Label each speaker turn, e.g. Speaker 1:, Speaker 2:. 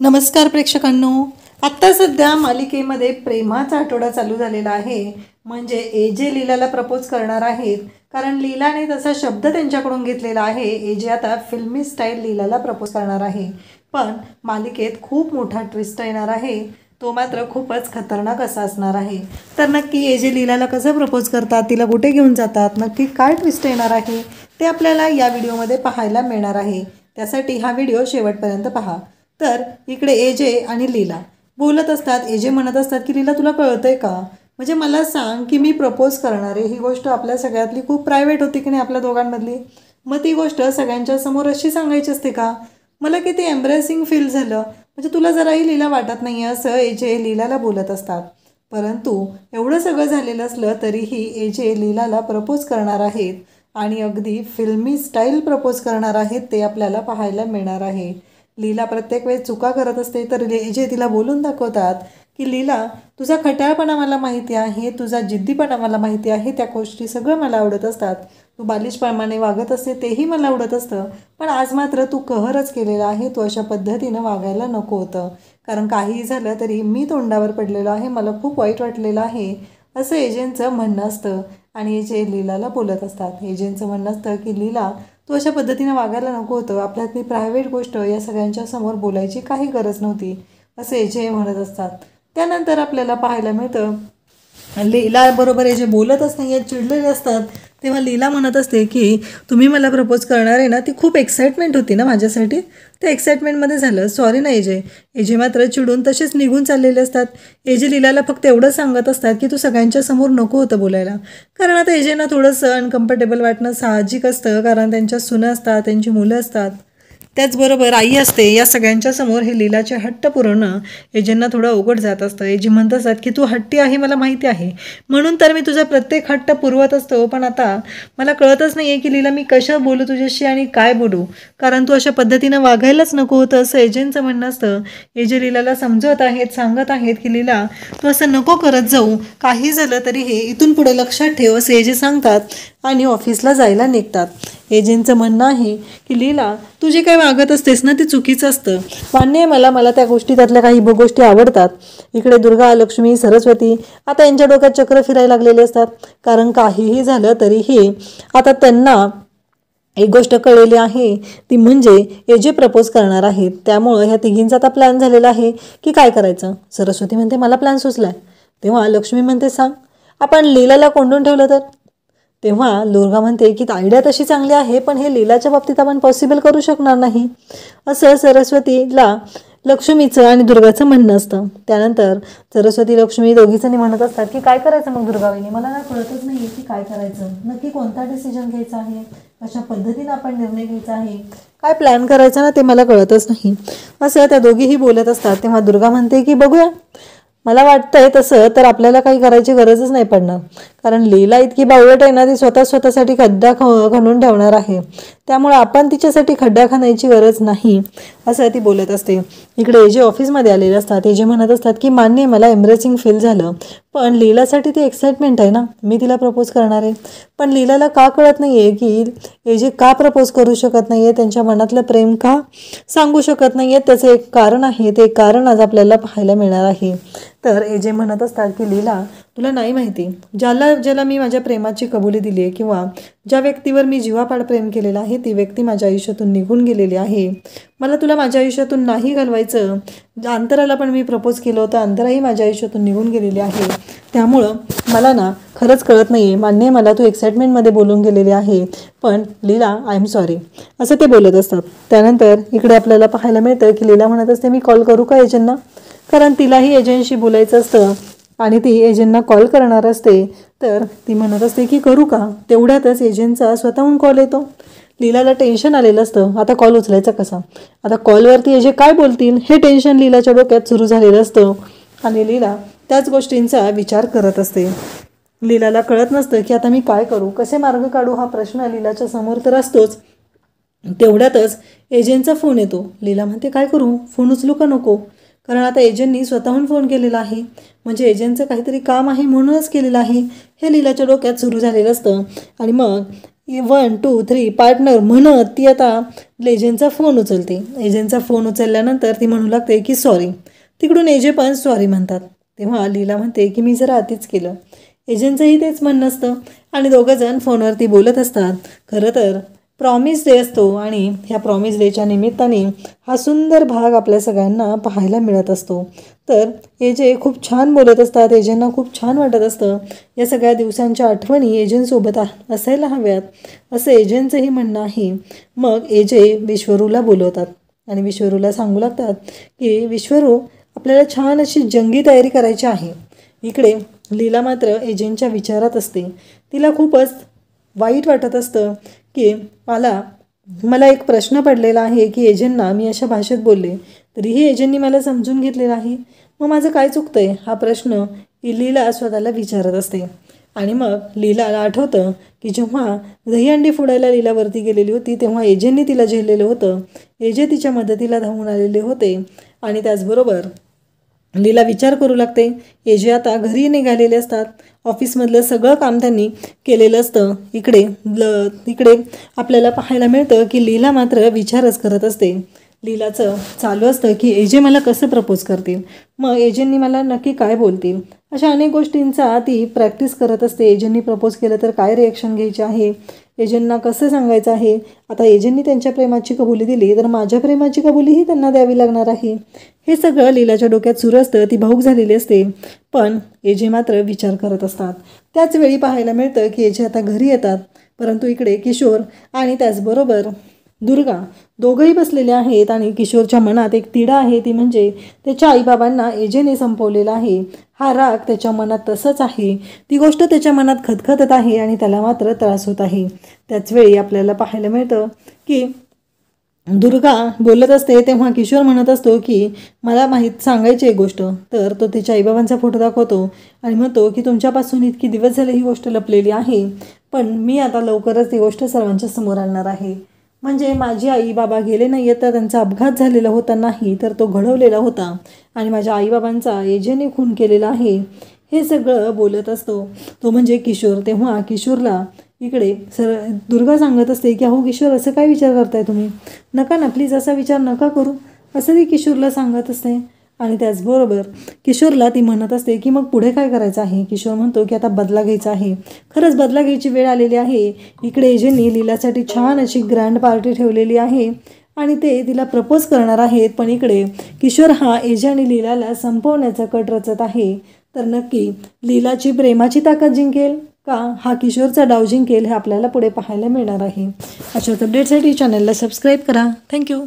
Speaker 1: नमस्कार प्रेक्षकांनो, आत्ता सध्या मालिकेमध्ये प्रेमाचा आठवडा चालू झालेला आहे. म्हणजे एजे लीलाला प्रपोज करणार आहेत, कारण लीलाने तसा शब्द त्यांच्याकडून घेतलेला आहे. एजे आता फिल्मी स्टाईल लीलाला प्रपोज करणार आहे. पण मालिकेत खूप मोठा ट्विस्ट येणार आहे, तो मात्र खूपच खतरनाक असा असणार आहे. तर नक्की एजे लीलाला कसं प्रपोज करतात, तिला कुठे घेऊन जातात, नक्की काय ट्विस्ट येणार आहे ते आपल्याला या व्हिडिओमध्ये पाहायला मिळणार आहे. त्यासाठी हा व्हिडिओ शेवटपर्यंत पहा. तर इकडे एजे आणि लीला बोलत असतात. एजे म्हणत असतात की लीला तुला कळतंय का, म्हणजे मला सांग की मी प्रपोज करणार आहे. ही गोष्ट आपल्या सगळ्यातली खूप प्रायव्हेट होती की नाही आपल्या दोघांमधली. मग ती गोष्ट सगळ्यांच्या समोर अशी सांगायची असते का. मला किती एम्ब्रेसिंग फील झालं, म्हणजे तुला जराही लीला वाटत नाही असं एजे लीलाला बोलत असतात. परंतु एवढं सगळं झालेलं असलं तरीही एजे लीलाला प्रपोज करणार आहेत आणि अगदी फिल्मी स्टाईल प्रपोज करणार आहेत, ते आपल्याला पाहायला मिळणार आहे. लीला प्रत्येक वेळेस चुका करत असते, तर एजे तिला बोलून दाखवतात की लीला तुझा खट्याळपणा मला माहिती आहे, तुझा जिद्दीपणा मला माहिती आहे, त्या गोष्टी सगळं मला आवडत असतात. तू बालिशप्रमाणे वागत असते तेही मला आवडत असतं, पण आज मात्र तू कहरच केलेला आहे. तू अशा पद्धतीनं वागायला नको होतं, कारण काहीही झालं तरी मी तोंडावर पडलेलो आहे, मला खूप वाईट वाटलेलं आहे असं एजेंचं म्हणणं असतं. आणि एजे लीलाला बोलत असतात. एजेंचं म्हणणं असतं की लीला तू अशा पद्धतीनं वागायला नको होतं, आपल्यातली प्रायव्हेट गोष्ट या सगळ्यांच्या समोर बोलायची काही गरज नव्हती असं एजे म्हणत असतात. त्यानंतर आपल्याला पाहायला मिळतं लीला बरोबर एजे बोलतच नाही आहेत, चिडलेले असतात. तेव्हा लीला म्हणत असते की तुम्ही मला प्रपोज करणार आहे ना, ती खूप एक्साइटमेंट होती ना माझ्यासाठी, त्या एक्साइटमेंटमध्ये झालं. सॉरी ना एजे. एजे मात्र चिडून तसेच निघून चाललेले असतात. एजे लीलाला फक्त एवढं सांगत असतात की तू सगळ्यांच्या समोर नको होतं बोलायला, कारण आता एजेंना थोडंसं अनकम्फर्टेबल वाटणं साहजिक असतं, कारण त्यांच्या सुना असतात, त्यांची मुलं असतात, त्याचबरोबर आई असते. या सगळ्यांच्या समोर हे लीलाचे हट्ट पुरवणं एजेंना थोडं अवघड जात असतं. एजे म्हणत असतात की तू हट्टी आहे मला माहिती आहे, म्हणून तर मी तुझा प्रत्येक हट्ट पुरवत असतो, पण आता मला कळतच नाही आहे की लीला मी कशा बोलू तुझ्याशी आणि काय बोलू, कारण तू अशा पद्धतीनं वागायलाच नको होतं असं एजेंचं म्हणणं असतं. एजे लीलाला समजवत आहेत, सांगत आहेत की लीला तू असं नको करत जाऊ, काही झालं तरी हे इथून पुढे लक्षात ठेव असं एजे सांगतात आणि ऑफिसला जायला निघतात. एजेंचं म्हणणं आहे की लीला तू जे काही वागत असतेस ना ते चुकीचं असतं. मान्य आहे मला त्या गोष्टी, त्यातल्या काही गोष्टी आवडतात. इकडे दुर्गा, लक्ष्मी, सरस्वती आता यांच्या डोक्यात चक्र फिरायला लागलेले असतात, कारण काहीही झालं तरीही आता त्यांना एक गोष्ट कळलेली आहे, ती म्हणजे एजे प्रपोज करणार आहेत. त्यामुळं ह्या तिघींचा आता प्लॅन झालेला आहे की काय करायचं. सरस्वती म्हणते मला प्लॅन सुचलाय. तेव्हा लक्ष्मी म्हणते सांग. आपण लीलाला कोंडून ठेवलं तर. तेव्हा दुर्गा म्हणते की आयडिया तशी चांगली आहे, पण हे लीलाच्या बाबतीत आपण पॉसिबल करू शकणार नाही असं सरस्वतीला लक्ष्मीचं आणि दुर्गाचं म्हणणं असतं. त्यानंतर सरस्वती लक्ष्मी दोघीजणी म्हणत असतात की काय करायचं मग दुर्गाबाईंनी, मला ना कळतच नाही की काय करायचं, नक्की कोणता डिसिजन घ्यायचा आहे, कशा पद्धतीनं आपण निर्णय घ्यायचा आहे, काय प्लॅन करायचा ना ते मला कळतच नाही असं त्या दोघीही बोलत असतात. तेव्हा दुर्गा म्हणते की बघूया, मला वाटतंय तसं तर आपल्याला काही करायची गरजच नाही पडणार, कारण लीला इतकी बावळट आहे ना, ती स्वतःसाठी खड्डा खणून ठेवणार आहे, त्यामुळे आपण तिच्यासाठी खड्डा खणायची गरज नाही असं ती बोलत असते. इकडे एजे ऑफिसमध्ये आलेले असतात. एजे म्हणत असतात की मान्य मला एम्ब्रेसिंग फील झालं, पण लीलासाठी ती एक्साइटमेंट आहे ना, मी तिला प्रपोज करणार आहे, पण लीलाला का कळत नाही आहे की एजे का प्रपोज करू शकत नाही आहे, त्यांच्या मनातलं प्रेम का सांगू शकत नाही आहे. त्याचं एक कारण आहे, ते कारण आज आपल्याला पाहायला मिळणार आहे. तर एजे म्हणत असतात की लीला तुला नाही माहिती, ज्याला मी माझ्या प्रेमाची कबुली दिली आहे किंवा ज्या व्यक्तीवर मी जीवापाड प्रेम केलेलं आहे, ती व्यक्ती माझ्या आयुष्यातून निघून गेलेली आहे. मला तुला माझ्या आयुष्यातून नाही घालवायचं. अंतराला पण मी प्रपोज केलं होतं, अंतराही माझ्या आयुष्यातून निघून गेलेली आहे. त्यामुळं मला ना खरंच कळत नाही आहे. मान्य आहे मला तू एक्साइटमेंटमध्ये बोलून गेलेली आहे, पण लीला आय एम सॉरी असं ते बोलत असतात. त्यानंतर इकडे आपल्याला पाहायला मिळतं की लीला म्हणत असते मी कॉल करू का एजंटना, कारण तिलाही एजंटशी बोलायचं असतं आणि ती एजंटना कॉल करणार असते. तर ती म्हणत असते की करू का. तेवढ्यातच एजंटचा स्वतःहून कॉल येतो. लीलाला टेन्शन आलेलं असतं, आता कॉल उचलायचा कसा, आता कॉलवरती एजे काय बोलतील हे टेन्शन लीलाच्या डोक्यात सुरू झालेलं असतं आणि लीला त्याच गोष्टींचा विचार करत असते. लीलाला कळत नसतं की आता मी काय करू, कसे मार्ग काढू, हा प्रश्न लीलाच्या समोर तर असतोच. तेवढ्यातच एजंटचा फोन येतो. लीला म्हणते काय करू, फोन उचलू का नको, कारण आता एजंटनी स्वतःहून फोन केलेला आहे, म्हणजे एजंटचं काहीतरी काम आहे म्हणूनच केलेलं आहे हे लीलाच्या डोक्यात सुरू झालेलं असतं. आणि मग 1 2 3 पार्टनर म्हणत ती आता एजंटचा फोन उचलते. एजंटचा फोन उचलल्यानंतर ती म्हणू लागते की सॉरी. तिकडून एजे पण सॉरी म्हणतात. तेव्हा लीला म्हणते की मी जरा अतिच केलं. एजंटचंही तेच म्हणणं असतं आणि दोघंजण फोनवरती बोलत असतात. खरं तर प्रॉमिस डे असतो आणि ह्या प्रॉमिस डेच्या निमित्ताने हा सुंदर भाग आपल्या सगळ्यांना पाहायला मिळत असतो. तर एजे खूप छान बोलत असतात. एजेंना खूप छान वाटत असतं. या सगळ्या दिवसांच्या आठवणी एजंटसोबत असायला हव्यात असं एजंटचंही म्हणणं आहे. मग एजे विश्वरूला बोलवतात आणि विश्वरूला सांगू लागतात की विश्वरू आपल्याला छान अशी जंगी तयारी करायची आहे. इकडे लीला मात्र एजंटच्या विचारात असते. तिला खूपच वाईट वाटत असतं की मला एक प्रश्न पडलेला आहे की एजंटना मी अशा भाषेत बोलले तरीही एजंटनी मला समजून घेतलेलं आहे. मग माझं काय चुकतं आहे हा प्रश्न लीला स्वतःला विचारत असते. आणि मग लीलाला आठवतं की जेव्हा दहीहंडी फोडायला लीलावरती गेलेली होती तेव्हा एजंटनी तिला झेललेलं होतं. एजे तिच्या मदतीला धावून आलेले होते. आणि त्याचबरोबर लीला विचार करू लागते. एजे आता घरी निघालेले असतात. ऑफिसमधलं सगळं काम त्यांनी केलेलं असतं. इकडे आपल्याला पाहायला मिळतं की लीला मात्र विचारच करत असते. लीलाचं चालू असतं की एजे मला कसं प्रपोज करतील, मग एजंटनी मला नक्की काय बोलतील, अशा अनेक गोष्टींचा ती प्रॅक्टिस करत असते. एजंटनी प्रपोज केलं तर काय रिॲक्शन घ्यायची आहे, एजंटना कसं सांगायचं आहे. आता एजंटनी त्यांच्या प्रेमाची कबुली दिली तर माझ्या प्रेमाची कबुलीही त्यांना द्यावी लागणार आहे. हे सगळं लीलाच्या डोक्यात सुरू असतं. ती भावूक झालेली असते. पण एजे मात्र विचार करत असतात. त्याच वेळी पाहायला मिळतं की एजे आता घरी येतात. परंतु इकडे किशोर आणि त्याचबरोबर दुर्गा दोघंही बसलेले आहेत आणि किशोरच्या मनात एक तिढा आहे. ती म्हणजे त्याच्या आईबाबांना एजेने संपवलेला आहे. हा राग त्याच्या मनात तसंच आहे. ती गोष्ट त्याच्या मनात खदखदत आहे आणि त्याला मात्र त्रास होत आहे. त्याचवेळी आपल्याला पाहायला मिळतं की दुर्गा बोलत असते तेव्हा किशोर म्हणत असतो की मला सांगायची एक गोष्ट. तर तो त्याच्या आईबाबांचा फोटो दाखवतो आणि म्हणतो की तुमच्यापासून इतकी दिवस झाले ही गोष्ट लपलेली आहे, पण मी आता लवकरच ती गोष्ट सर्वांच्या समोर आणणार आहे. म्हणजे माझी आई बाबा गेले नाही आहेत तर त्यांचा अपघात झालेला होता नाही, तर तो घडवलेला होता आणि माझ्या आईबाबांचा एजेने खून केलेला आहे. हे सगळं बोलत असतो तो म्हणजे किशोर. तेव्हा किशोरला इकडे दुर्गा सांगत असते की अहो किशोर असं काय विचार करताय तुम्ही, नका ना प्लीज असा विचार नका करू, असं ती किशोरला सांगत असते. आणि त्याचबरोबर किशोरला ती म्हणत असते की मग पुढे काय करायचं आहे. किशोर म्हणतो की आता बदला घ्यायचा आहे. खरंच बदला घ्यायची वेळ आलेली आहे. इकडे एजेंनी लीलासाठी छान अशी ग्रँड पार्टी ठेवलेली आहे आणि ते तिला प्रपोज करणार आहेत. पण इकडे किशोर हा एजे आणि लीलाला संपवण्याचा कट रचत आहे. तर नक्की लीलाची प्रेमाची ताकद जिंकेल का हा किशोरचा डाव जिंकेल हे आपल्याला पुढे पाहायला मिळणार आहे. अशाच अपडेटसाठी चॅनलला सबस्क्राईब करा. थँक्यू.